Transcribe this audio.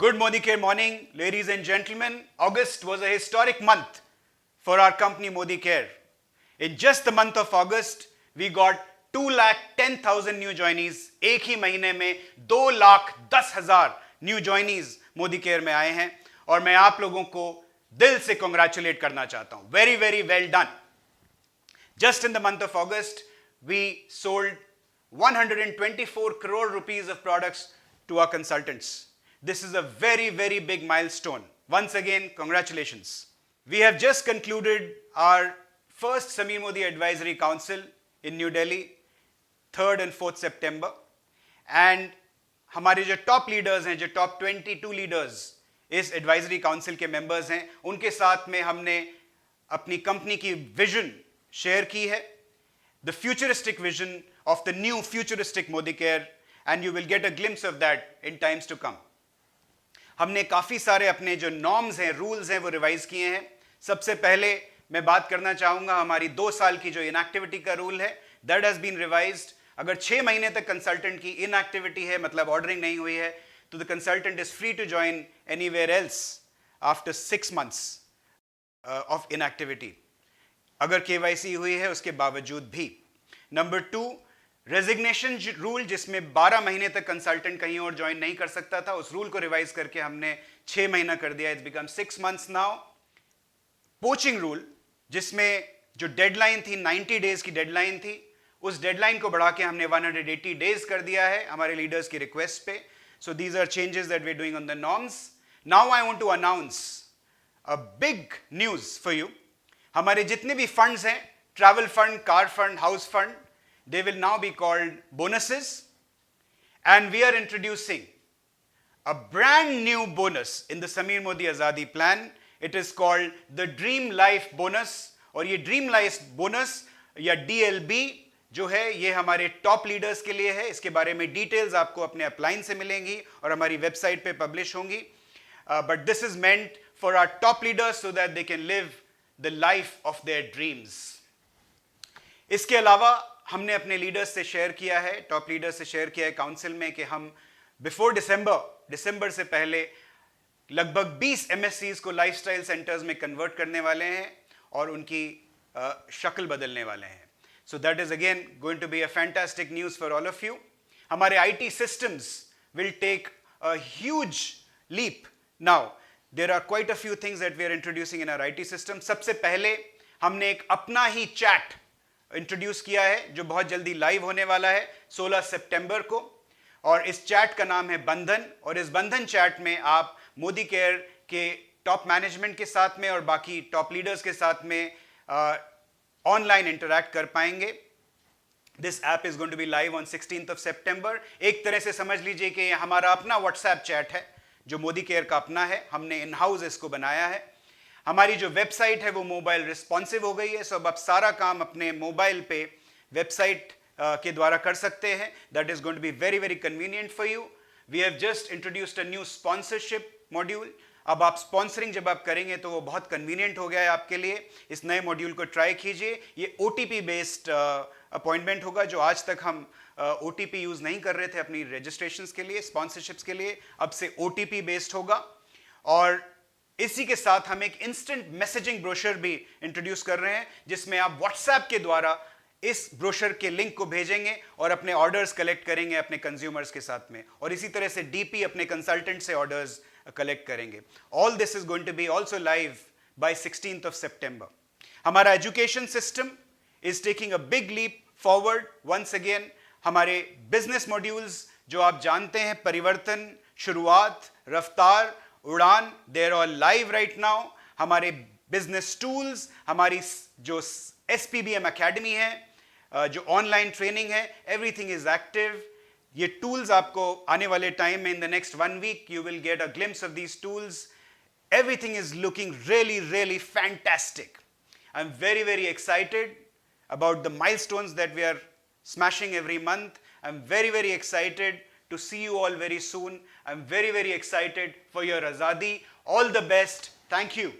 Good Modicare morning, ladies and gentlemen. August was a historic month for our company Modicare. In just the month of August, we got 2,10,000 new joinees. एक ही महीने में 2,10,000 new joinees Modicare में आए हैं और मैं आप लोगों को दिल से congratulate करना चाहता हूं. Very, very well done. Just in the month of August, we sold 124 crore rupees of products to our consultants. This is a very, very big milestone. Once again, congratulations. We have just concluded our first Sameer Modi Advisory Council in New Delhi, 3rd and 4th September. And हमारे जो top leaders हैं, जो top 22 leaders इस advisory council के members हैं, उनके साथ में हमने अपनी company की vision share की है, the futuristic vision of the new futuristic Modicare, and you will get a glimpse of that in times to come. हमने काफ़ी सारे अपने जो नॉर्म्स हैं, रूल्स हैं, वो रिवाइज किए हैं. सबसे पहले मैं बात करना चाहूँगा हमारी 2 साल की जो इनएक्टिविटी का रूल है, दैट हैज़ बीन रिवाइज्ड. अगर 6 महीने तक कंसल्टेंट की इनएक्टिविटी है, मतलब ऑर्डरिंग नहीं हुई है, तो the consultant is free to join anywhere else after 6 months of inactivity, अगर केवाईसी हुई है उसके बावजूद भी. नंबर 2, रेजिग्नेशन रूल, जिसमें 12 महीने तक कंसल्टेंट कहीं और ज्वाइन नहीं कर सकता था, उस रूल को रिवाइज करके हमने 6 महीना कर दिया. It's become 6 months now. Poaching rule, जिसमें जो डेडलाइन थी 90 डेज की डेडलाइन थी, उस डेडलाइन को बढ़ा के हमने 180 डेज कर दिया है हमारे लीडर्स की रिक्वेस्ट पे. So these are changes that we are doing on the norms. Now I want to announce a big news for you. हमारे जितने भी फंड्स हैं, travel fund, car fund, house fund, they will now be called bonuses, and we are introducing a brand new bonus in the Sameer Modi Azadi plan. It is called the Dream Life Bonus, और ये Dream Life Bonus या DLB जो है, ये हमारे top leaders के लिए है. इसके बारे में डिटेल्स आपको अपने अपलाइन से मिलेंगी और हमारी वेबसाइट पे पब्लिश होंगी. But this is meant for our top leaders so that they can live the life of their dreams. इसके अलावा हमने अपने लीडर्स से शेयर किया है, टॉप लीडर्स से शेयर किया है काउंसिल में, कि हम बिफोर दिसंबर से पहले लगभग 20 MSCs को लाइफस्टाइल सेंटर्स में कन्वर्ट करने वाले हैं और उनकी शक्ल बदलने वाले हैं. So that is again going to be a fantastic news for all of you. हमारे IT systems will take a huge leap. Now there are quite a few things that we are introducing in our IT system. सबसे पहले हमने एक अपना ही chat introduce किया है जो बहुत जल्दी लाइव होने वाला है 16 सितंबर को, और इस चैट का नाम है बंधन. और इस बंधन चैट में आप मोदी केयर के टॉप मैनेजमेंट के साथ में और बाकी टॉप लीडर्स के साथ में ऑनलाइन इंटरैक्ट कर पाएंगे. This app is going to be live on 16th of September. एक तरह से समझ लीजिए कि ये हमारा अपना व्हाट्सएप चैट है जो मोदी केयर का अपना है. हमने इन हाउस इसको बनाया है. हमारी जो वेबसाइट है वो मोबाइल रिस्पॉन्सिव हो गई है. सो अब आप सारा काम अपने मोबाइल पे वेबसाइट के द्वारा कर सकते हैं. That is going to be very very convenient for you. We have just introduced a new sponsorship module. अब आप स्पॉन्सरिंग जब आप करेंगे तो वो बहुत कन्वीनियंट हो गया है आपके लिए. इस नए मॉड्यूल को ट्राई कीजिए. ये OTP बेस्ड अपॉइंटमेंट होगा, जो आज तक हम OTP यूज नहीं कर रहे थे अपनी रजिस्ट्रेशंस के लिए, स्पॉन्सरशिप्स के लिए. अब से OTP बेस्ड होगा. और इसी के साथ हम एक इंस्टेंट मैसेजिंग ब्रोशर भी इंट्रोड्यूस कर रहे हैं, जिसमें आप व्हाट्सएप के द्वारा इस ब्रोशर के लिंक को भेजेंगे और अपने ऑर्डर्स कलेक्ट करेंगे अपने कंज्यूमर्स के साथ में, और इसी तरह से DP अपने कंसल्टेंट से ऑर्डर्स कलेक्ट करेंगे. All this is going to be also live by 16th of September. हमारा education system is taking a big leap forward. Once again हमारे बिजनेस मॉड्यूल्स जो आप जानते हैं, परिवर्तन, शुरुआत, रफ्तार, उड़ान, they are all live right now. हमारे बिजनेस टूल्स, हमारी जो SPBM अकेडमी है, जो ऑनलाइन ट्रेनिंग है, एवरीथिंग इज एक्टिव. ये टूल्स आपको आने वाले टाइम में, in the next 1 week, you will get a glimpse of these tools. Everything is looking really, really fantastic. I'm very, very excited about the milestones that we are smashing every month. I'm very, very excited to see you all very soon. I'm very, very excited for your Azadi. All the best. Thank you.